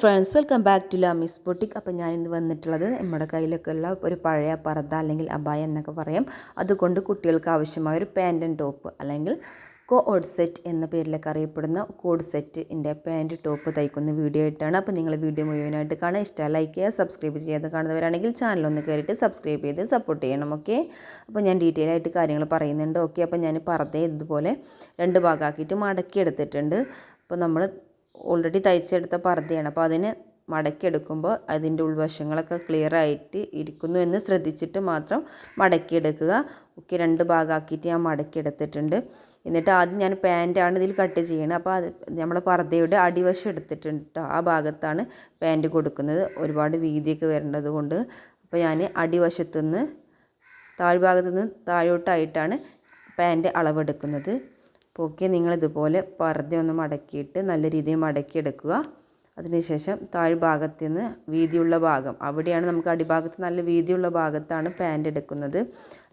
Friends, welcome back to Lamis boutique. അപ്പോൾ ഞാനിന്ന് വന്നിട്ടുള്ളത് നമ്മുടെ കയ്യിലൊക്കെ ഉള്ള ഒരു പഴയ പർദ്ദ അല്ലെങ്കിൽ അബായ എന്നൊക്കെ പറയാം, അതുകൊണ്ട് കുട്ടികൾക്ക് ആവശ്യമായ ഒരു പാൻറ് ആൻഡ് ടോപ്പ് അല്ലെങ്കിൽ കോഡ് സെറ്റ് എന്ന പേരിലൊക്കെ അറിയപ്പെടുന്ന കോഡ് സെറ്റിൻ്റെ പാൻറ് ടോപ്പ് തയ്ക്കുന്ന വീഡിയോ ആയിട്ടാണ്. അപ്പോൾ നിങ്ങൾ വീഡിയോ മുഴുവനായിട്ട് കാണാൻ ഇഷ്ടം ലൈക്ക് ചെയ്യുക, സബ്സ്ക്രൈബ് ചെയ്യാതെ കാണുന്നവരാണെങ്കിൽ ചാനലൊന്ന് കയറിയിട്ട് സബ്സ്ക്രൈബ് ചെയ്ത് സപ്പോർട്ട് ചെയ്യണം. ഓക്കെ, അപ്പോൾ ഞാൻ ഡീറ്റെയിൽ ആയിട്ട് കാര്യങ്ങൾ പറയുന്നുണ്ട്. ഓക്കെ, അപ്പോൾ ഞാൻ പർദ്ദയെ ഇതുപോലെ രണ്ട് ഭാഗമാക്കിയിട്ട് മടക്കി എടുത്തിട്ടുണ്ട്. അപ്പോൾ നമ്മൾ ഓൾറെഡി തയ്ച്ചെടുത്ത പർദ്ദയാണ്. അപ്പോൾ അതിന് മടക്കിയെടുക്കുമ്പോൾ അതിൻ്റെ ഉൾവശങ്ങളൊക്കെ ക്ലിയർ ആയിട്ട് ഇരിക്കുന്നു എന്ന് ശ്രദ്ധിച്ചിട്ട് മാത്രം മടക്കിയെടുക്കുക. ഒക്കെ രണ്ട് ഭാഗമാക്കിയിട്ട് ഞാൻ മടക്കിയെടുത്തിട്ടുണ്ട്. എന്നിട്ട് ആദ്യം ഞാൻ പാൻറ്റാണ് ഇതിൽ കട്ട് ചെയ്യണത്. അപ്പോൾ അത് നമ്മൾ പർദ്ദയുടെ അടിവശം എടുത്തിട്ടുണ്ട് കേട്ടോ. ആ ഭാഗത്താണ് പാൻറ്റ് കൊടുക്കുന്നത്. ഒരുപാട് വീതിയൊക്കെ വരേണ്ടത് കൊണ്ട് അപ്പോൾ ഞാൻ അടിവശത്തുനിന്ന് താഴ്ഭാഗത്തുനിന്ന് താഴോട്ടായിട്ടാണ് പാൻറ്റ് അളവെടുക്കുന്നത്. അപ്പോൾ ഓക്കെ, നിങ്ങളിതുപോലെ പർദ്ദ ഒന്ന് മടക്കിയിട്ട് നല്ല രീതിയിൽ മടക്കിയെടുക്കുക. അതിനുശേഷം താഴ്ഭാഗത്ത് നിന്ന് വീതിയുള്ള ഭാഗം, അവിടെയാണ് നമുക്ക് അടിഭാഗത്ത് നല്ല വീതിയുള്ള ഭാഗത്താണ് പാൻറ് എടുക്കുന്നത്.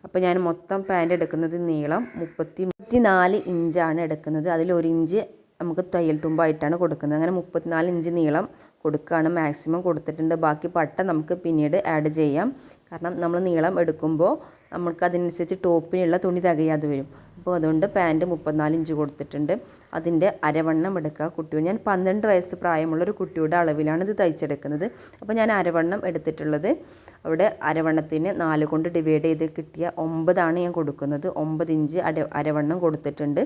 അപ്പോൾ ഞാൻ മൊത്തം പാൻറ് എടുക്കുന്നത് നീളം 34 ഇഞ്ചാണ് എടുക്കുന്നത്. അതിൽ 1 ഇഞ്ച് നമുക്ക് തയ്യൽ തുമ്പായിട്ടാണ് കൊടുക്കുന്നത്. അങ്ങനെ 34 ഇഞ്ച് നീളം കൊടുക്കുകയാണ്, മാക്സിമം കൊടുത്തിട്ടുണ്ട്. ബാക്കി പട്ട നമുക്ക് പിന്നീട് ആഡ് ചെയ്യാം. കാരണം നമ്മൾ നീളം എടുക്കുമ്പോൾ നമുക്ക് അതിനനുസരിച്ച് ടോപ്പിനുള്ള തുണി തികയാതെ വരും. അപ്പോൾ അതുകൊണ്ട് പാൻറ്റ് 34 ഇഞ്ച് കൊടുത്തിട്ടുണ്ട്. അതിൻ്റെ അരവണ്ണം എടുക്കുക. കുട്ടിയോട് ഞാൻ 12 വയസ്സ് പ്രായമുള്ളൊരു കുട്ടിയുടെ അളവിലാണ് ഇത് തയ്ച്ചെടുക്കുന്നത്. അപ്പോൾ ഞാൻ അരവണ്ണം എടുത്തിട്ടുള്ളത്. അവിടെ അരവണ്ണത്തിന് 4 കൊണ്ട് ഡിവൈഡ് ചെയ്ത് കിട്ടിയ 9 ഞാൻ കൊടുക്കുന്നത്. 9 ഇഞ്ച് അരവണ്ണം കൊടുത്തിട്ടുണ്ട്.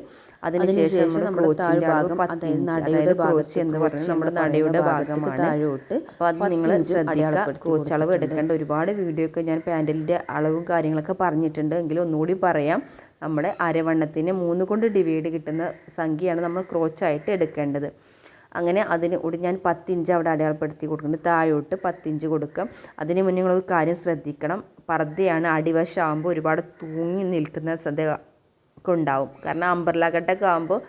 അതിനുശേഷം നമ്മുടെ താഴ്ഭാഗം, അതായത് നടയുടെ ഭാഗത്ത് എന്ന് പറഞ്ഞാൽ നമ്മുടെ നടയുടെ ഭാഗമാണ് താഴോട്ട്. അപ്പോൾ അത് നിങ്ങൾ ശ്രദ്ധിക്കുക. ക്രോച്ചളവ് എടുക്കേണ്ട ഒരുപാട് വീഡിയോ ഒക്കെ ഞാൻ പാൻറ്റിൻ്റെ അളവും കാര്യങ്ങളൊക്കെ പറഞ്ഞിട്ടുണ്ട്. എങ്കിലും ഒന്നുകൂടി പറയാം. നമ്മുടെ അരവണ്ണത്തിന് 3 കൊണ്ട് ഡിവൈഡ് കിട്ടുന്ന സംഖ്യയാണ് നമ്മൾ ക്രോച്ചായിട്ട് എടുക്കേണ്ടത്. അങ്ങനെ അതിന് കൂടി ഞാൻ 10 ഇഞ്ച് അവിടെ അടയാളപ്പെടുത്തി കൊടുക്കുന്നുണ്ട്. താഴോട്ട് 10 ഇഞ്ച് കൊടുക്കാം. അതിന് മുന്നേ നിങ്ങളൊരു കാര്യം ശ്രദ്ധിക്കണം. പർദ്ദയാണ്, അടിവശമാകുമ്പോൾ ഒരുപാട് തൂങ്ങി നിൽക്കുന്ന ഒക്കെ ഉണ്ടാവും. കാരണം അംബ്രല കട്ടൊക്കെ ആകുമ്പോൾ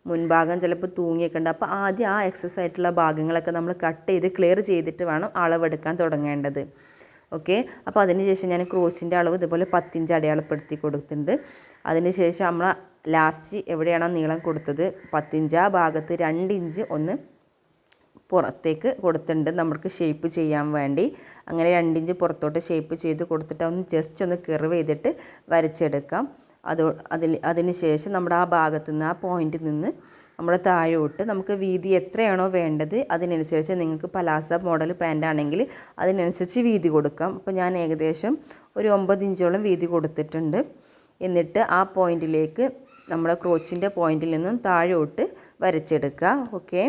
മുൻഭാഗം ചിലപ്പോൾ തൂങ്ങിയൊക്കെ ഉണ്ട്. അപ്പോൾ ആദ്യം ആ എക്സസ് ആയിട്ടുള്ള ഭാഗങ്ങളൊക്കെ നമ്മൾ കട്ട് ചെയ്ത് ക്ലിയർ ചെയ്തിട്ട് വേണം അളവെടുക്കാൻ തുടങ്ങേണ്ടത്. ഓക്കെ, അപ്പോൾ അതിനുശേഷം ഞാൻ ക്രോച്ചിൻ്റെ അളവ് ഇതുപോലെ 10 ഇഞ്ച് അടയാളപ്പെടുത്തി കൊടുത്തിട്ടുണ്ട്. അതിനുശേഷം നമ്മൾ ലാസ്റ്റ് എവിടെയാണോ നീളം കൊടുത്തത് 10 ഇഞ്ച്, ആ ഭാഗത്ത് 2 ഇഞ്ച് ഒന്ന് പുറത്തേക്ക് കൊടുത്തിട്ടുണ്ട് നമുക്ക് ഷേപ്പ് ചെയ്യാൻ വേണ്ടി. അങ്ങനെ 2 ഇഞ്ച് പുറത്തോട്ട് ഷേപ്പ് ചെയ്ത് കൊടുത്തിട്ട് ഒന്ന് ജസ്റ്റ് ഒന്ന് കർവ് ചെയ്തിട്ട് വരച്ചെടുക്കാം. അതിന് ശേഷം നമ്മുടെ ആ ഭാഗത്ത് നിന്ന്, ആ പോയിന്റിൽ നിന്ന് നമ്മുടെ താഴോട്ട് നമുക്ക് വീതി എത്രയാണോ വേണ്ടത് അതിനനുസരിച്ച്, നിങ്ങൾക്ക് പലാസ മോഡൽ പാൻ്റ് ആണെങ്കിൽ അതിനനുസരിച്ച് വീതി കൊടുക്കാം. അപ്പോൾ ഞാൻ ഏകദേശം ഒരു 9 ഇഞ്ചോളം വീതി കൊടുത്തിട്ടുണ്ട്. എന്നിട്ട് ആ പോയിന്റിലേക്ക് നമ്മുടെ ക്രോച്ചിൻ്റെ പോയിന്റിൽ നിന്നും താഴോട്ട് വരച്ചെടുക്കുക. ഓക്കെ,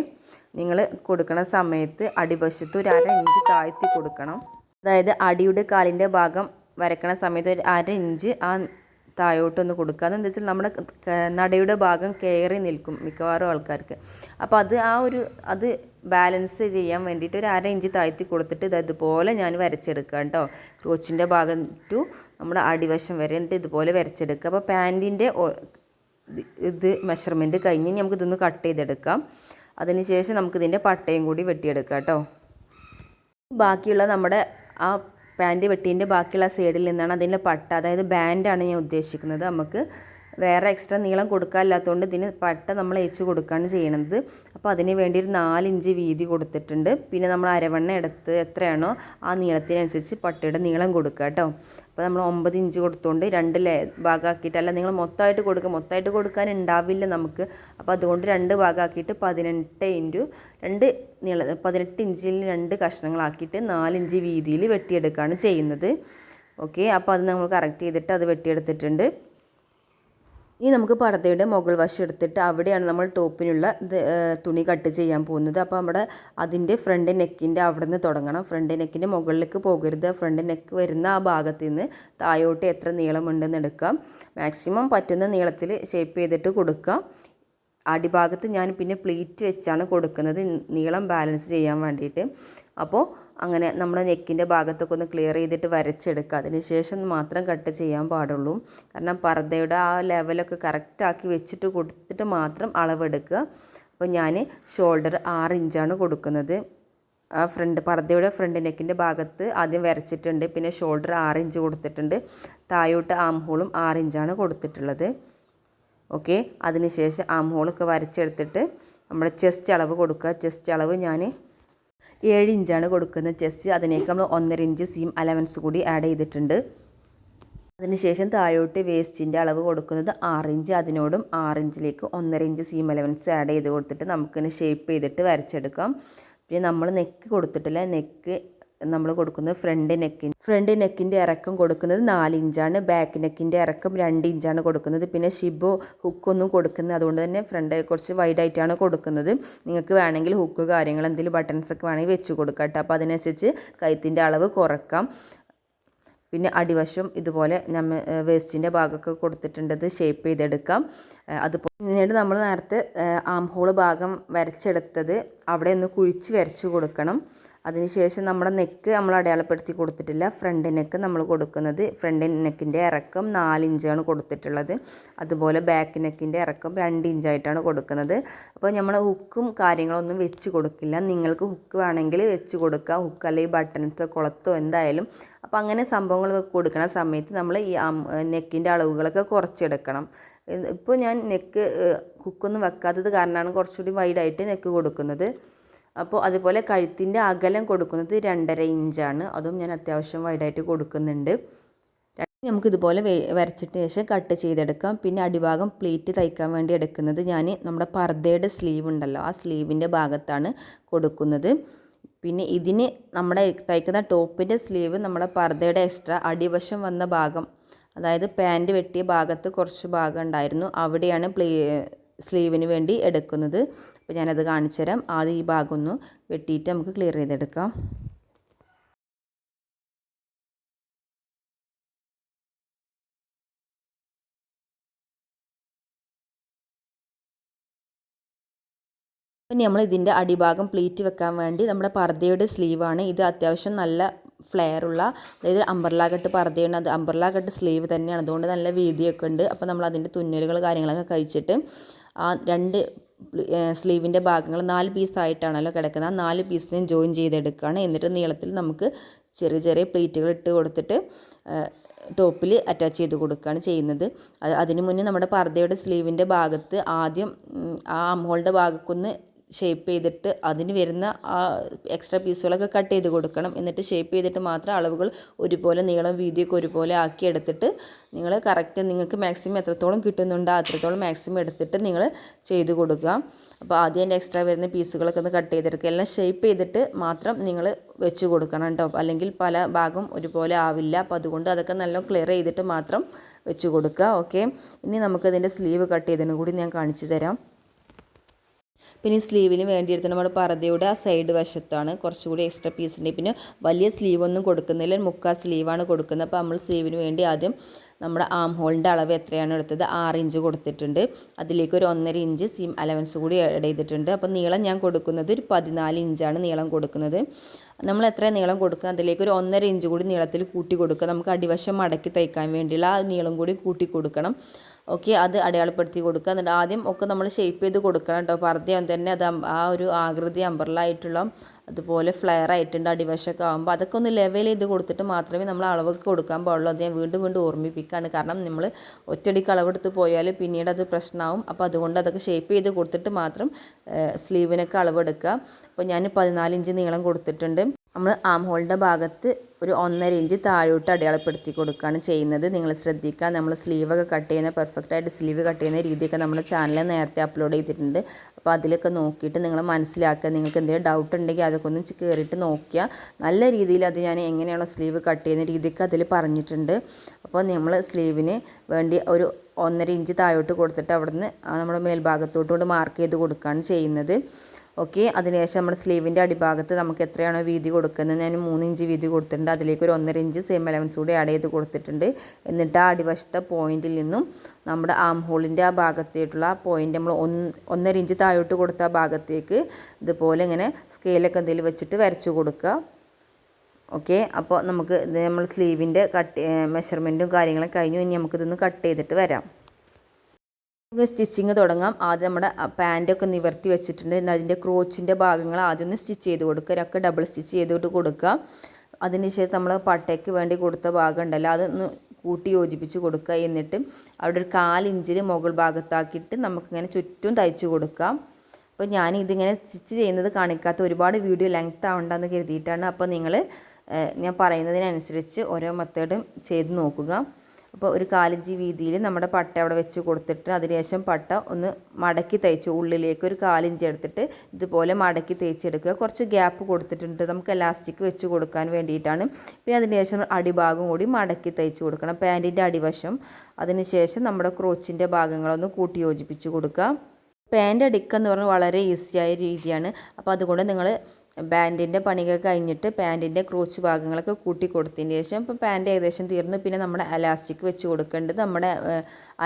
നിങ്ങൾ കൊടുക്കുന്ന സമയത്ത് അടിവശത്ത് ഒരു 1/2 ഇഞ്ച് താഴ്ത്തി കൊടുക്കണം. അതായത് അടിയുടെ കാലിൻ്റെ ഭാഗം വരയ്ക്കണ സമയത്ത് ഒരു 1/2 ഇഞ്ച് ആ താഴോട്ടൊന്ന് കൊടുക്കുക. അതെന്താ വെച്ചാൽ നമ്മുടെ നടയുടെ ഭാഗം കയറി നിൽക്കും മിക്കവാറും ആൾക്കാർക്ക്. അപ്പോൾ അത് ബാലൻസ് ചെയ്യാൻ വേണ്ടിയിട്ട് ഒരു 1/2 ഇഞ്ച് താഴ്ത്തി കൊടുത്തിട്ട് ഇതുപോലെ ഞാൻ വരച്ചെടുക്കുക കേട്ടോ. ക്രോച്ചിൻ്റെ ഭാഗം ടു നമ്മുടെ അടിവശം വരെ ഇതുപോലെ വരച്ചെടുക്കുക. അപ്പോൾ പാൻറ്റിൻ്റെ ഇത് മെഷർമെൻറ്റ് കഴിഞ്ഞ് നമുക്കിതൊന്ന് കട്ട് ചെയ്തെടുക്കാം. അതിനുശേഷം നമുക്കിതിൻ്റെ പട്ടയും കൂടി വെട്ടിയെടുക്കാം കേട്ടോ. ബാക്കിയുള്ള നമ്മുടെ ആ പാൻറ്റ് വെട്ടീൻ്റെ ബാക്കിയുള്ള സൈഡിൽ നിന്നാണ് അതിൻ്റെ പട്ട, അതായത് ബാൻഡാണ് ഞാൻ ഉദ്ദേശിക്കുന്നത്. നമുക്ക് വേറെ എക്സ്ട്രാ നീളം കൊടുക്കാനില്ലാത്തതുകൊണ്ട് ഇതിന് പട്ട നമ്മൾ അയച്ച് കൊടുക്കുകയാണ് ചെയ്യുന്നത്. അപ്പോൾ അതിന് വേണ്ടി ഒരു 4 ഇഞ്ച് വീതി കൊടുത്തിട്ടുണ്ട്. പിന്നെ നമ്മൾ അരവണ്ണ എടുത്ത് എത്രയാണോ ആ നീളത്തിനനുസരിച്ച് പട്ടയുടെ നീളം കൊടുക്കുക കേട്ടോ. അപ്പോൾ നമ്മൾ 9 ഇഞ്ച് കൊടുത്തുകൊണ്ട് 2 ഭാഗമാക്കിയിട്ടല്ല, നിങ്ങൾ മൊത്തമായിട്ട് കൊടുക്കുക. മൊത്തമായിട്ട് കൊടുക്കാൻ ഉണ്ടാവില്ല നമുക്ക്. അപ്പോൾ അതുകൊണ്ട് 2 ഭാഗമാക്കിയിട്ട് 18 ഇഞ്ചിൽ 2 കഷ്ണങ്ങളാക്കിയിട്ട് 4 ഇഞ്ച് വീതിയിൽ വെട്ടിയെടുക്കുകയാണ് ചെയ്യുന്നത്. ഓക്കെ, അപ്പോൾ അത് നമ്മൾ കറക്റ്റ് ചെയ്തിട്ട് അത് വെട്ടിയെടുത്തിട്ടുണ്ട്. ഇനി നമുക്ക് പർദ്ദയുടെ മുകൾ വശം എടുത്തിട്ട് അവിടെയാണ് നമ്മൾ ടോപ്പിനുള്ള തുണി കട്ട് ചെയ്യാൻ പോകുന്നത്. അപ്പോൾ നമ്മുടെ അതിൻ്റെ ഫ്രണ്ട് നെക്കിൻ്റെ അവിടെ നിന്ന് തുടങ്ങണം. ഫ്രണ്ട് നെക്കിൻ്റെ മുകളിലേക്ക് പോകരുത്. ഫ്രണ്ട് നെക്ക് വരുന്ന ആ ഭാഗത്ത് നിന്ന് താഴോട്ട് എത്ര നീളമുണ്ടെന്ന് എടുക്കാം. മാക്സിമം പറ്റുന്ന നീളത്തിൽ ഷേപ്പ് ചെയ്തിട്ട് കൊടുക്കാം. അടിഭാഗത്ത് ഞാൻ പിന്നെ പ്ലീറ്റ് വെച്ചാണ് കൊടുക്കുന്നത്, നീളം ബാലൻസ് ചെയ്യാൻ വേണ്ടിയിട്ട്. അപ്പോൾ അങ്ങനെ നമ്മുടെ നെക്കിൻ്റെ ഭാഗത്തൊക്കെ ഒന്ന് ക്ലിയർ ചെയ്തിട്ട് വരച്ചെടുക്കുക. അതിനുശേഷം മാത്രം കട്ട് ചെയ്യാൻ പാടുള്ളൂ. കാരണം പർദ്ദയുടെ ആ ലെവലൊക്കെ കറക്റ്റാക്കി വെച്ചിട്ട് കൊടുത്തിട്ട് മാത്രം അളവെടുക്കുക. അപ്പോൾ ഞാൻ ഷോൾഡർ 6 ഇഞ്ചാണ് കൊടുക്കുന്നത്. ആ പർദ്ദയുടെ ഫ്രണ്ട് നെക്കിൻ്റെ ഭാഗത്ത് ആദ്യം വരച്ചിട്ടുണ്ട്. പിന്നെ ഷോൾഡർ 6 ഇഞ്ച് കൊടുത്തിട്ടുണ്ട്. താഴോട്ട് ആം ഹോളും 6 ഇഞ്ചാണ് കൊടുത്തിട്ടുള്ളത്. ഓക്കെ, അതിനുശേഷം ആം ഹോളൊക്കെ വരച്ചെടുത്തിട്ട് നമ്മുടെ ചെസ്റ്റ് അളവ് കൊടുക്കുക. ചെസ്റ്റ് അളവ് ഞാൻ 7 ഇഞ്ചാണ് കൊടുക്കുന്നത് ചെസ്റ്റ്. അതിനേക്ക് നമ്മൾ 1.5 ഇഞ്ച് സീം അലവൻസ് കൂടി ആഡ് ചെയ്തിട്ടുണ്ട്. അതിനുശേഷം താഴോട്ട് വേസ്റ്റിൻ്റെ അളവ് കൊടുക്കുന്നത് 6 ഇഞ്ച്. അതിനോടും 6 ഇഞ്ചിലേക്ക് 1.5 ഇഞ്ച് സീം അലവൻസ് ആഡ് ചെയ്ത് കൊടുത്തിട്ട് നമുക്കിങ്ങനെ ഷേപ്പ് ചെയ്തിട്ട് വരച്ചെടുക്കാം. പിന്നെ നമ്മൾ നെക്ക് കൊടുത്തിട്ടില്ല. നെക്ക് നമ്മൾ കൊടുക്കുന്നത് ഫ്രണ്ട് നെക്കിൻ്റെ ഇറക്കം കൊടുക്കുന്നത് 4 ഇഞ്ചാണ്. ബാക്ക് നെക്കിൻ്റെ ഇറക്കം 2 ഇഞ്ചാണ് കൊടുക്കുന്നത്. പിന്നെ ഷിബോ ഹുക്കൊന്നും കൊടുക്കുന്നത് അതുകൊണ്ട് തന്നെ ഫ്രണ്ട് കുറച്ച് വൈഡായിട്ടാണ് കൊടുക്കുന്നത്. നിങ്ങൾക്ക് വേണമെങ്കിൽ ഹുക്ക് കാര്യങ്ങൾ എന്തെങ്കിലും ബട്ടൺസൊക്കെ വേണമെങ്കിൽ വെച്ച് കൊടുക്കാം കേട്ടോ. അപ്പോൾ അതിനനുസരിച്ച് കഴുത്തിൻ്റെ അളവ് കുറക്കാം. പിന്നെ അടിവശം ഇതുപോലെ വേസ്റ്റിൻ്റെ ഭാഗമൊക്കെ കൊടുത്തിട്ടുണ്ടത് ഷേപ്പ് ചെയ്തെടുക്കാം. അതുപോലെ പിന്നീട് നമ്മൾ നേരത്തെ ആം ഹോള് ഭാഗം വരച്ചെടുത്തത് അവിടെ ഒന്ന് കുഴിച്ച് വരച്ച് കൊടുക്കണം. അതിനുശേഷം നമ്മുടെ നെക്ക് നമ്മൾ അടയാളപ്പെടുത്തി കൊടുത്തിട്ടില്ല. ഫ്രണ്ട് നെക്ക് നമ്മൾ കൊടുക്കുന്നത് ഫ്രണ്ട് നെക്കിൻ്റെ ഇറക്കം 4 ഇഞ്ചാണ് കൊടുത്തിട്ടുള്ളത്. അതുപോലെ ബാക്ക് നെക്കിൻ്റെ ഇറക്കം 2 ഇഞ്ചായിട്ടാണ് കൊടുക്കുന്നത്. അപ്പോൾ നമ്മൾ ഹുക്കും കാര്യങ്ങളൊന്നും വെച്ച് കൊടുക്കില്ല. നിങ്ങൾക്ക് ഹുക്ക് വേണമെങ്കിൽ വെച്ച് കൊടുക്കാം. ഹുക്ക് അല്ലെങ്കിൽ ബട്ടൺസോ കുളത്തോ എന്തായാലും. അപ്പോൾ അങ്ങനെ സംഭവങ്ങളൊക്കെ കൊടുക്കുന്ന സമയത്ത് നമ്മൾ ഈ നെക്കിൻ്റെ അളവുകളൊക്കെ കുറച്ചെടുക്കണം. ഇപ്പോൾ ഞാൻ നെക്ക് ഹുക്കൊന്നും വെക്കാത്തത് കാരണമാണ് കുറച്ചുകൂടി വൈഡായിട്ട് നെക്ക് കൊടുക്കുന്നത്. അപ്പോൾ അതുപോലെ കഴുത്തിൻ്റെ അകലം കൊടുക്കുന്നത് 2.5 ഇഞ്ചാണ്. അതും ഞാൻ അത്യാവശ്യം വൈഡായിട്ട് കൊടുക്കുന്നുണ്ട്. നമുക്കിതുപോലെ വരച്ചിട്ട് ശേഷം കട്ട് ചെയ്തെടുക്കാം. പിന്നെ അടിഭാഗം പ്ലീറ്റ് തയ്ക്കാൻ വേണ്ടി എടുക്കുന്നത് ഞാൻ നമ്മുടെ പർദ്ദയുടെ സ്ലീവ് ഉണ്ടല്ലോ, ആ സ്ലീവിൻ്റെ ഭാഗത്താണ് കൊടുക്കുന്നത്. പിന്നെ ഇതിന് നമ്മുടെ തയ്ക്കുന്ന ടോപ്പിൻ്റെ സ്ലീവ് നമ്മുടെ പർദ്ദയുടെ എക്സ്ട്രാ അടിവശം വന്ന ഭാഗം, അതായത് പാൻറ്റ് വെട്ടിയ ഭാഗത്ത് കുറച്ച് ഭാഗം ഉണ്ടായിരുന്നു, അവിടെയാണ് സ്ലീവിന് വേണ്ടി എടുക്കുന്നത്. അപ്പോൾ ഞാനത് കാണിച്ചു തരാം. ആദ്യം ഈ ഭാഗം ഒന്ന് വെട്ടിയിട്ട് നമുക്ക് ക്ലിയർ ചെയ്തെടുക്കാം. പിന്നെ നമ്മൾ ഇതിൻ്റെ അടിഭാഗം പ്ലീറ്റ് വെക്കാൻ വേണ്ടി നമ്മുടെ പർദ്ദയുടെ സ്ലീവാണ് ഇത്. അത്യാവശ്യം നല്ല ഫ്ലെയർ ഉള്ള, അതായത് അംബ്രല കട്ട് പർദ്ദയാണ്. അത് അംബ്രല കട്ട് സ്ലീവ് തന്നെയാണ്, അതുകൊണ്ട് നല്ല വീതിയൊക്കെ ഉണ്ട്. അപ്പോൾ നമ്മൾ അതിൻ്റെ തുന്നലുകൾ കാര്യങ്ങളൊക്കെ കഴിച്ചിട്ട് ആ 2 സ്ലീവിൻ്റെ ഭാഗങ്ങൾ 4 പീസായിട്ടാണല്ലോ കിടക്കുന്നത്. ആ 4 പീസിനെയും ജോയിൻ ചെയ്തെടുക്കുകയാണ്. എന്നിട്ട് നീളത്തിൽ നമുക്ക് ചെറിയ ചെറിയ പ്ലീറ്റുകൾ ഇട്ട് കൊടുത്തിട്ട് ടോപ്പിൽ അറ്റാച്ച് ചെയ്ത് കൊടുക്കുകയാണ് ചെയ്യുന്നത്. അതിന് മുന്നേ നമ്മുടെ പർദ്ദയുടെ സ്ലീവിൻ്റെ ഭാഗത്ത് ആദ്യം ആ അംഹോളിൻ്റെ ഭാഗത്തൊന്ന് ഷേപ്പ് ചെയ്തിട്ട് അതിന് വരുന്ന ആ എക്സ്ട്രാ പീസുകളൊക്കെ കട്ട് ചെയ്ത് കൊടുക്കണം. എന്നിട്ട് ഷേപ്പ് ചെയ്തിട്ട് മാത്രം അളവുകൾ ഒരുപോലെ നീളം വീതിയൊക്കെ ഒരുപോലെ ആക്കി എടുത്തിട്ട് നിങ്ങൾ കറക്റ്റ് നിങ്ങൾക്ക് മാക്സിമം എത്രത്തോളം കിട്ടുന്നുണ്ടോ അത്രത്തോളം മാക്സിമം എടുത്തിട്ട് നിങ്ങൾ ചെയ്ത് കൊടുക്കുക. അപ്പോൾ ആദ്യം അതിൻ്റെ എക്സ്ട്രാ വരുന്ന പീസുകളൊക്കെ ഒന്ന് കട്ട് ചെയ്തെടുക്കുക. എല്ലാം ഷേപ്പ് ചെയ്തിട്ട് മാത്രം നിങ്ങൾ വെച്ച് കൊടുക്കണം കേട്ടോ, അല്ലെങ്കിൽ പല ഭാഗം ഒരുപോലെ ആവില്ല. അപ്പോൾ അതുകൊണ്ട് അതൊക്കെ നല്ല ക്ലിയർ ചെയ്തിട്ട് മാത്രം വെച്ച് കൊടുക്കുക. ഓക്കെ, ഇനി നമുക്കതിൻ്റെ സ്ലീവ് കട്ട് ചെയ്തതിനും കൂടി ഞാൻ കാണിച്ചു തരാം. പിന്നെ ഈ സ്ലീവിന് വേണ്ടിയെടുത്ത് നമ്മുടെ പർദ്ദയുടെ ആ സൈഡ് വശത്താണ് കുറച്ചുകൂടി എക്സ്ട്രാ പീസിൻ്റെ. പിന്നെ വലിയ സ്ലീവൊന്നും കൊടുക്കുന്നില്ല, 3/4 സ്ലീവാണ് കൊടുക്കുന്നത്. അപ്പോൾ നമ്മൾ സ്ലീവിന് വേണ്ടി ആദ്യം നമ്മുടെ ആം ഹോളിൻ്റെ അളവ് എത്രയാണ് എടുത്തത് 6 ഇഞ്ച് കൊടുത്തിട്ടുണ്ട്. അതിലേക്ക് ഒരു 1.5 ഇഞ്ച് സീം അലവൻസ് കൂടി ആഡ് ചെയ്തിട്ടുണ്ട്. അപ്പോൾ നീളം ഞാൻ കൊടുക്കുന്നത് ഒരു 14 ഇഞ്ചാണ് നീളം കൊടുക്കുന്നത്. നമ്മൾ എത്ര നീളം കൊടുക്കുക അതിലേക്ക് ഒരു 1.5 ഇഞ്ച് കൂടി നീളത്തിൽ കൂട്ടി കൊടുക്കുക. നമുക്ക് അടിവശം മടക്കി തയ്ക്കാൻ വേണ്ടിയുള്ള ആ നീളം കൂടി കൂട്ടി കൊടുക്കണം. ഓക്കെ, അത് അടയാളപ്പെടുത്തി കൊടുക്കുക. എന്നിട്ട് ആദ്യം ഒക്കെ നമ്മൾ ഷേപ്പ് ചെയ്ത് കൊടുക്കണം കേട്ടോ. പർദ്ദയാകുമ്പോൾ തന്നെ അത് ആ ഒരു ആകൃതി അംബ്രല ആയിട്ടുള്ള അതുപോലെ ഫ്ലെയർ ആയിട്ടുണ്ട് അടിവശമൊക്കെ ആകുമ്പോൾ അതൊക്കെ ഒന്ന് ലെവൽ ചെയ്ത് കൊടുത്തിട്ട് മാത്രമേ നമ്മൾ അളവൊക്കെ കൊടുക്കാൻ പാടുള്ളൂ. അത് ഞാൻ വീണ്ടും വീണ്ടും ഓർമ്മിപ്പിക്കുകയാണ്. കാരണം നമ്മൾ ഒറ്റയടിക്ക് അളവെടുത്ത് പോയാൽ പിന്നീട് അത് പ്രശ്നമാവും. അപ്പോൾ അതുകൊണ്ട് അതൊക്കെ ഷേപ്പ് ചെയ്ത് കൊടുത്തിട്ട് മാത്രം സ്ലീവിനൊക്കെ അളവെടുക്കുക. അപ്പോൾ ഞാൻ 14 ഇഞ്ച് നീളം കൊടുത്തിട്ടുണ്ട്. നമ്മൾ ആം ഹോളിൻ്റെ ഭാഗത്ത് ഒരു 1.5 ഇഞ്ച് താഴോട്ട് അടയാളപ്പെടുത്തി കൊടുക്കുകയാണ് ചെയ്യുന്നത്. നിങ്ങൾ ശ്രദ്ധിക്കുക, നമ്മൾ സ്ലീവൊക്കെ കട്ട് ചെയ്യുന്ന പെർഫെക്റ്റായിട്ട് സ്ലീവ് കട്ട് ചെയ്യുന്ന രീതിയൊക്കെ നമ്മുടെ ചാനലിൽ നേരത്തെ അപ്ലോഡ് ചെയ്തിട്ടുണ്ട്. അപ്പോൾ അതിലൊക്കെ നോക്കിയിട്ട് നിങ്ങൾ മനസ്സിലാക്കുക. നിങ്ങൾക്ക് എന്തെങ്കിലും ഡൗട്ട് ഉണ്ടെങ്കിൽ അതൊക്കെ ഒന്ന് കയറിയിട്ട് നോക്കിയാൽ നല്ല രീതിയിൽ അത് ഞാൻ എങ്ങനെയാണോ സ്ലീവ് കട്ട് ചെയ്യുന്ന രീതിയൊക്കെ അതിൽ പറഞ്ഞിട്ടുണ്ട്. അപ്പോൾ നമ്മൾ സ്ലീവിന് വേണ്ടി ഒരു 1.5 ഇഞ്ച് താഴോട്ട് കൊടുത്തിട്ട് അവിടുന്ന് നമ്മുടെ മേൽഭാഗത്തോട്ടുകൊണ്ട് മാർക്ക് ചെയ്ത് കൊടുക്കുകയാണ് ചെയ്യുന്നത്. ഓക്കെ, അതിനുശേഷം നമ്മുടെ സ്ലീവിൻ്റെ അടിഭാഗത്ത് നമുക്ക് എത്രയാണോ വീതി കൊടുക്കുന്നത് ഞാൻ 3 ഇഞ്ച് വീതി കൊടുത്തിട്ടുണ്ട്. അതിലേക്ക് ഒരു 1.5 ഇഞ്ച് സെയിം അലവൻസ് കൂടി ആഡ് ചെയ്ത് കൊടുത്തിട്ടുണ്ട്. എന്നിട്ട് ആ അടിവശത്തെ പോയിന്റിൽ നിന്നും നമ്മുടെ ആം ഹോളിൻ്റെ ആ ഭാഗത്തേക്കുള്ള ആ പോയിൻ്റ് നമ്മൾ 1.5 ഇഞ്ച് താഴോട്ട് കൊടുത്ത ആ ഭാഗത്തേക്ക് ഇതുപോലെ ഇങ്ങനെ സ്കെയിലൊക്കെ എന്തെങ്കിലും വെച്ചിട്ട് വരച്ചു കൊടുക്കുക. ഓക്കെ, അപ്പോൾ നമുക്ക് നമ്മൾ സ്ലീവിൻ്റെ മെഷർമെൻറ്റും കാര്യങ്ങളും കഴിഞ്ഞു. ഇനി നമുക്കിതൊന്ന് കട്ട് ചെയ്തിട്ട് വരാം. നമുക്ക് സ്റ്റിച്ചിങ് തുടങ്ങാം. ആദ്യം നമ്മുടെ പാൻറ്റൊക്കെ നിവർത്തി വെച്ചിട്ടുണ്ട്. അതിൻ്റെ ക്രോച്ചിൻ്റെ ഭാഗങ്ങൾ ആദ്യം ഒന്ന് സ്റ്റിച്ച് ചെയ്ത് കൊടുക്കുക. ഒക്കെ ഡബിൾ സ്റ്റിച്ച് ചെയ്തിട്ട് കൊടുക്കുക. അതിനുശേഷം നമ്മൾ പട്ടയ്ക്ക് വേണ്ടി കൊടുത്ത ഭാഗം ഉണ്ടല്ലോ അതൊന്ന് കൂട്ടി യോജിപ്പിച്ച് കൊടുക്കുക. എന്നിട്ട് അവിടെ ഒരു 1/4 ഇഞ്ചിന് മുകൾ ഭാഗത്താക്കിയിട്ട് നമുക്കിങ്ങനെ ചുറ്റും തയ്ച്ച് കൊടുക്കാം. അപ്പോൾ ഞാൻ ഇതിങ്ങനെ സ്റ്റിച്ച് ചെയ്യുന്നത് കാണിക്കാത്ത ഒരുപാട് വീഡിയോ ലെങ്ത് ആവണ്ടെന്ന് കരുതിയിട്ടാണ്. അപ്പോൾ നിങ്ങൾ ഞാൻ പറയുന്നതിനനുസരിച്ച് ഓരോ മെത്തേഡും ചെയ്ത് നോക്കുക. അപ്പോൾ ഒരു 1/4 ഇഞ്ച് വീതിയിൽ നമ്മുടെ പട്ട അവിടെ വെച്ച് കൊടുത്തിട്ട് അതിനുശേഷം പട്ട ഒന്ന് മടക്കി തയ്ച്ച് ഉള്ളിലേക്ക് ഒരു 1/4 ഇഞ്ച് എടുത്തിട്ട് ഇതുപോലെ മടക്കി തേച്ചെടുക്കുക. കുറച്ച് ഗ്യാപ്പ് കൊടുത്തിട്ടുണ്ട് നമുക്ക് എലാസ്റ്റിക് വെച്ച് കൊടുക്കാൻ വേണ്ടിയിട്ടാണ്. പിന്നെ അതിനുശേഷം അടിഭാഗം കൂടി മടക്കി തയ്ച്ച് കൊടുക്കണം, പാൻറ്റിൻ്റെ അടിവശം. അതിനുശേഷം നമ്മുടെ ക്രോച്ചിൻ്റെ ഭാഗങ്ങളൊന്ന് കൂട്ടി യോജിപ്പിച്ച് കൊടുക്കുക. പാൻറ്റ് അടിക്കുക എന്ന് പറഞ്ഞാൽ വളരെ ഈസിയായ രീതിയാണ്. അപ്പോൾ അതുകൊണ്ട് നിങ്ങൾ ബാൻഡിൻ്റെ പണികൾ കഴിഞ്ഞിട്ട് പാൻറ്റിൻ്റെ ക്രോച്ച് ഭാഗങ്ങളൊക്കെ കൂട്ടി കൊടുത്തതിന് ശേഷം ഇപ്പോൾ പാൻറ്റ് ഏകദേശം തീർന്നു. പിന്നെ നമ്മുടെ അലാസ്റ്റിക് വെച്ച് കൊടുക്കേണ്ടത് നമ്മുടെ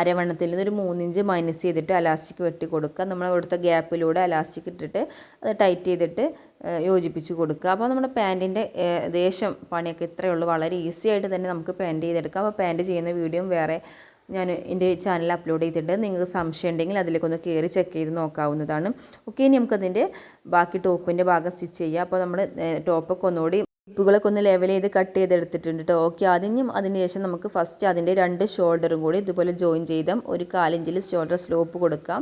അരവണ്ണത്തിൽ നിന്ന് ഒരു 3 ഇഞ്ച് മൈനസ് ചെയ്തിട്ട് അലാസ്റ്റിക് വെട്ടി കൊടുക്കുക. നമ്മൾ ഇവിടുത്തെ ഗ്യാപ്പിലൂടെ അലാസ്റ്റിക് ഇട്ടിട്ട് അത് ടൈറ്റ് ചെയ്തിട്ട് യോജിപ്പിച്ച് കൊടുക്കുക. അപ്പോൾ നമ്മുടെ പാൻറ്റിൻ്റെ ഏകദേശം പണിയൊക്കെ ഇത്രയേ ഉള്ളൂ. വളരെ ഈസി ആയിട്ട് തന്നെ നമുക്ക് പാൻറ്റ് ചെയ്തെടുക്കാം. അപ്പോൾ പാൻറ്റ് ചെയ്യുന്ന വീഡിയോയും വേറെ ഞാൻ എൻ്റെ ചാനലിൽ അപ്ലോഡ് ചെയ്തിട്ടുണ്ട്. നിങ്ങൾക്ക് സംശയം ഉണ്ടെങ്കിൽ അതിലേക്കൊന്ന് കയറി ചെക്ക് ചെയ്ത് നോക്കാവുന്നതാണ്. ഓക്കെ, ഇനി നമുക്കതിൻ്റെ ബാക്കി ടോപ്പിൻ്റെ ഭാഗം സ്റ്റിച്ച് ചെയ്യാം. അപ്പോൾ നമ്മൾ ടോപ്പൊക്കെ ഒന്നുകൂടി ഹിപ്പുകളൊക്കെ ഒന്ന് ലെവൽ ചെയ്ത് കട്ട് ചെയ്തെടുത്തിട്ടുണ്ട് കേട്ടോ. ഓക്കെ, അതിന് ശേഷം നമുക്ക് ഫസ്റ്റ് അതിൻ്റെ 2 ഷോൾഡറും കൂടി ഇതുപോലെ ജോയിൻ ചെയ്ത് ഒരു 1/4 ഇഞ്ചിൽ ഷോൾഡർ സ്ലോപ്പ് കൊടുക്കാം.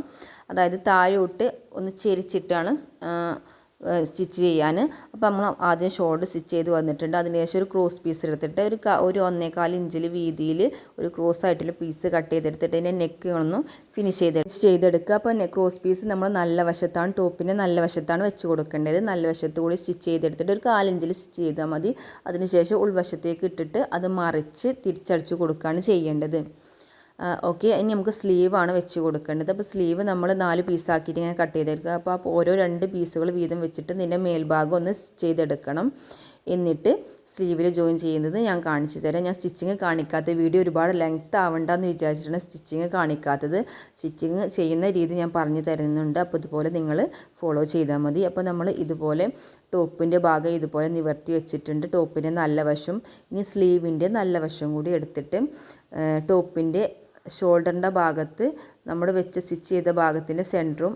അതായത് താഴോട്ട് ഒന്ന് ചെരിച്ചിട്ടാണ് സ്റ്റിച്ച് ചെയ്യാൻ. അപ്പോൾ നമ്മൾ ആദ്യം ഷോൾഡർ സ്റ്റിച്ച് ചെയ്ത് വന്നിട്ടുണ്ട്. അതിനുശേഷം ഒരു ക്രോസ് പീസ് എടുത്തിട്ട് ഒരു 1.25 ഇഞ്ചിൽ വീതിയിൽ ഒരു ക്രോസ് ആയിട്ടുള്ള പീസ് കട്ട് ചെയ്തെടുത്തിട്ട് അതിൻ്റെ നെക്കുകളൊന്നും ഫിനിഷ് ചെയ്തെടുക്കുക. അപ്പോൾ ക്രോസ് പീസ് നമ്മൾ നല്ല വശത്താണ്, ടോപ്പിൻ്റെ നല്ല വശത്താണ് വെച്ച് കൊടുക്കേണ്ടത്. നല്ല വശത്ത് കൂടി സ്റ്റിച്ച് ചെയ്തെടുത്തിട്ട് ഒരു 1/4 ഇഞ്ചിൽ സ്റ്റിച്ച് ചെയ്താൽ മതി. അതിനുശേഷം ഉൾവശത്തേക്ക് ഇട്ടിട്ട് അത് മറിച്ച് തിരിച്ചടിച്ച് കൊടുക്കുകയാണ് ചെയ്യേണ്ടത്. ഓക്കെ, ഇനി നമുക്ക് സ്ലീവാണ് വെച്ച് കൊടുക്കേണ്ടത്. അപ്പോൾ സ്ലീവ് നമ്മൾ 4 പീസാക്കിയിട്ട് ഇങ്ങനെ കട്ട് ചെയ്തെടുക്കുക. അപ്പോൾ ഓരോ 2 പീസുകൾ വീതം വെച്ചിട്ട് ഇതിൻ്റെ മേൽഭാഗം ഒന്ന് ചെയ്തെടുക്കണം. എന്നിട്ട് സ്ലീവിൽ ജോയിൻ ചെയ്യുന്നത് ഞാൻ കാണിച്ചു തരാം. ഞാൻ സ്റ്റിച്ചിങ് കാണിക്കാത്ത വീഡിയോ ഒരുപാട് ലെങ്ത് ആവണ്ടെന്ന് വിചാരിച്ചിട്ടാണ് സ്റ്റിച്ചിങ് കാണിക്കാത്തത്. സ്റ്റിച്ചിങ് ചെയ്യുന്ന രീതി ഞാൻ പറഞ്ഞു തരുന്നുണ്ട്. അപ്പോൾ ഇതുപോലെ നിങ്ങൾ ഫോളോ ചെയ്താൽ മതി. അപ്പോൾ നമ്മൾ ഇതുപോലെ ടോപ്പിൻ്റെ ഭാഗം ഇതുപോലെ നിവർത്തി വെച്ചിട്ടുണ്ട്, ടോപ്പിൻ്റെ നല്ല വശം. ഇനി സ്ലീവിൻ്റെ നല്ല വശം കൂടി എടുത്തിട്ട് ടോപ്പിൻ്റെ ഷോൾഡറിൻ്റെ ഭാഗത്ത് നമ്മൾ വെച്ച് സ്റ്റിച്ച് ചെയ്ത ഭാഗത്തിൻ്റെ സെൻറ്ററും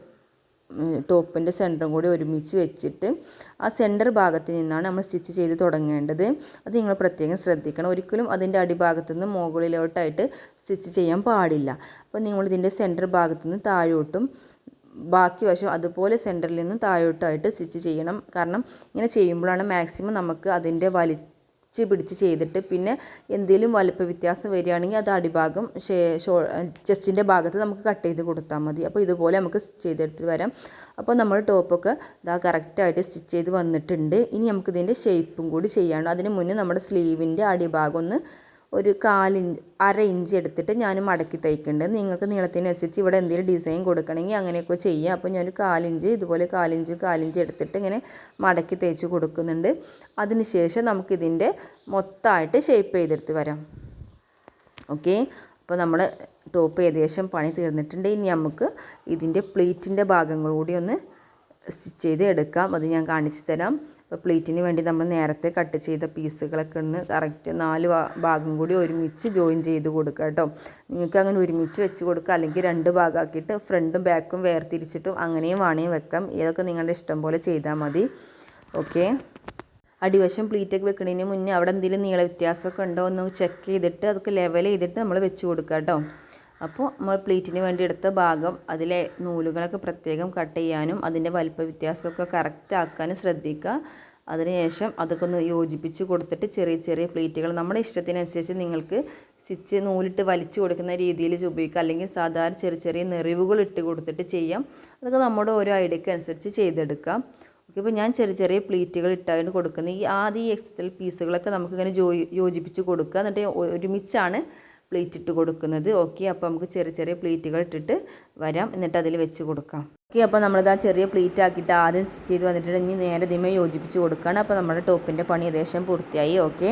ടോപ്പിൻ്റെ സെൻറ്ററും കൂടി ഒരുമിച്ച് വെച്ചിട്ട് ആ സെൻറ്റർ ഭാഗത്ത് നിന്നാണ് നമ്മൾ സ്റ്റിച്ച് ചെയ്ത് തുടങ്ങേണ്ടത്. അത് നിങ്ങൾ പ്രത്യേകം ശ്രദ്ധിക്കണം. ഒരിക്കലും അതിൻ്റെ അടിഭാഗത്തു നിന്ന് മുകളിലോട്ടായിട്ട് സ്റ്റിച്ച് ചെയ്യാൻ പാടില്ല. അപ്പോൾ നിങ്ങളിതിൻ്റെ സെൻറ്റർ ഭാഗത്തു നിന്ന് താഴോട്ടും ബാക്കി വശം അതുപോലെ സെൻറ്ററിൽ നിന്ന് താഴോട്ടായിട്ട് സ്റ്റിച്ച് ചെയ്യണം. കാരണം ഇങ്ങനെ ചെയ്യുമ്പോഴാണ് മാക്സിമം നമുക്ക് അതിൻ്റെ പിടിച്ച് ചെയ്തിട്ട് പിന്നെ എന്തെങ്കിലും വലുപ്പ വ്യത്യാസം വരികയാണെങ്കിൽ അത് അടിഭാഗം ചെസ്റ്റിൻ്റെ ഭാഗത്ത് നമുക്ക് കട്ട് ചെയ്ത് കൊടുത്താൽ മതി. അപ്പോൾ ഇതുപോലെ നമുക്ക് ചെയ്തെടുത്ത് വരാം. അപ്പോൾ നമ്മൾ ടോപ്പൊക്കെ ഇതാ കറക്റ്റായിട്ട് സ്റ്റിച്ച് ചെയ്ത് വന്നിട്ടുണ്ട്. ഇനി നമുക്കിതിൻ്റെ ഷേപ്പും കൂടി ചെയ്യണം. അതിന് മുന്നേ നമ്മുടെ സ്ലീവിൻ്റെ അടിഭാഗം ഒന്ന് ഒരു 1/2 ഇഞ്ച് എടുത്തിട്ട് ഞാൻ മടക്കി തയ്ക്കുന്നുണ്ട്. നിങ്ങൾക്ക് നീളത്തിനനുസരിച്ച് ഇവിടെ എന്തെങ്കിലും ഡിസൈൻ കൊടുക്കണമെങ്കിൽ അങ്ങനെയൊക്കെ ചെയ്യാം. അപ്പോൾ ഞാനൊരു 1/4 ഇഞ്ച് ഇതുപോലെ 1/4 ഇഞ്ച് എടുത്തിട്ട് ഇങ്ങനെ മടക്കി തയ്ച്ച് കൊടുക്കുന്നുണ്ട്. അതിനുശേഷം നമുക്കിതിൻ്റെ മൊത്തമായിട്ട് ഷേപ്പ് ചെയ്തെടുത്ത് വരാം. ഓക്കെ, അപ്പോൾ നമ്മൾ ടോപ്പ് ഏകദേശം പണി തീർന്നിട്ടുണ്ട്. ഇനി നമുക്ക് ഇതിൻ്റെ പ്ലീറ്റിൻ്റെ ഭാഗങ്ങൾ കൂടി ഒന്ന് സ്റ്റിച്ച് ചെയ്ത് എടുക്കാം. അത് ഞാൻ കാണിച്ചു തരാം. അപ്പോൾ പ്ലീറ്റിന് വേണ്ടി നമ്മൾ നേരത്തെ കട്ട് ചെയ്ത പീസുകളൊക്കെ ഒന്ന് കറക്റ്റ് 4 ഭാഗം കൂടി ഒരുമിച്ച് ജോയിൻ ചെയ്ത് കൊടുക്കുക കേട്ടോ. നിങ്ങൾക്ക് അങ്ങനെ ഒരുമിച്ച് വെച്ച് കൊടുക്കുക, അല്ലെങ്കിൽ 2 ഭാഗമാക്കിയിട്ട് ഫ്രണ്ടും ബാക്കും വേർതിരിച്ചിട്ടും അങ്ങനെയും വേണമെങ്കിൽ വെക്കാം. ഇതൊക്കെ നിങ്ങളുടെ ഇഷ്ടം പോലെ ചെയ്താൽ മതി. ഓക്കെ, അടിവശം പ്ലീറ്റൊക്കെ വെക്കുന്നതിന് മുന്നേ അവിടെ എന്തെങ്കിലും നീള വ്യത്യാസമൊക്കെ ഉണ്ടോ എന്ന് ചെക്ക് ചെയ്തിട്ട് അതൊക്കെ ലെവൽ ചെയ്തിട്ട് നമ്മൾ വെച്ച് കൊടുക്കുക കേട്ടോ. അപ്പോൾ നമ്മൾ പ്ലീറ്റിന് വേണ്ടി എടുത്ത ഭാഗം അതിലെ നൂലുകളൊക്കെ പ്രത്യേകം കട്ട് ചെയ്യാനും അതിൻ്റെ വലിപ്പ വ്യത്യാസമൊക്കെ കറക്റ്റ് ആക്കാനും ശ്രദ്ധിക്കുക. അതിനുശേഷം അതൊക്കെ ഒന്ന് യോജിപ്പിച്ച് കൊടുത്തിട്ട് ചെറിയ ചെറിയ പ്ലീറ്റുകൾ നമ്മുടെ ഇഷ്ടത്തിനനുസരിച്ച് നിങ്ങൾക്ക് സ്റ്റിച്ച് നൂലിട്ട് വലിച്ചു കൊടുക്കുന്ന രീതിയിൽ ഉപയോഗിക്കുക, അല്ലെങ്കിൽ സാധാരണ ചെറിയ ചെറിയ നെറിവുകൾ ഇട്ട് കൊടുത്തിട്ട് ചെയ്യാം. അതൊക്കെ നമ്മുടെ ഓരോ ഐഡിയക്ക് അനുസരിച്ച് ചെയ്തെടുക്കാം. ഓക്കെ, ഇപ്പോൾ ഞാൻ ചെറിയ ചെറിയ പ്ലീറ്റുകൾ ഇട്ടാണ് കൊടുക്കുന്നത്. ഈ എക്സ്റ്റൽ പീസുകളൊക്കെ നമുക്കിങ്ങനെ യോജിപ്പിച്ച് കൊടുക്കുക, എന്നിട്ട് ഒരുമിച്ചാണ് പ്ലീറ്റ് ഇട്ട് കൊടുക്കുന്നത്. ഓക്കെ, അപ്പോൾ നമുക്ക് ചെറിയ ചെറിയ പ്ലീറ്റുകൾ ഇട്ടിട്ട് വരാം, എന്നിട്ട് അതിൽ വെച്ച് കൊടുക്കാം. ഓക്കെ, അപ്പോൾ നമ്മളിത് ആ ചെറിയ പ്ലീറ്റ് ആക്കിയിട്ട് ആദ്യം സ്റ്റിച്ച് ചെയ്ത് വന്നിട്ട് ഇനി നേരെ ഇതിമേ യോജിപ്പിച്ച് കൊടുക്കുകയാണ്. അപ്പോൾ നമ്മുടെ ടോപ്പിൻ്റെ പണി ഏകദേശം പൂർത്തിയായി. ഓക്കെ.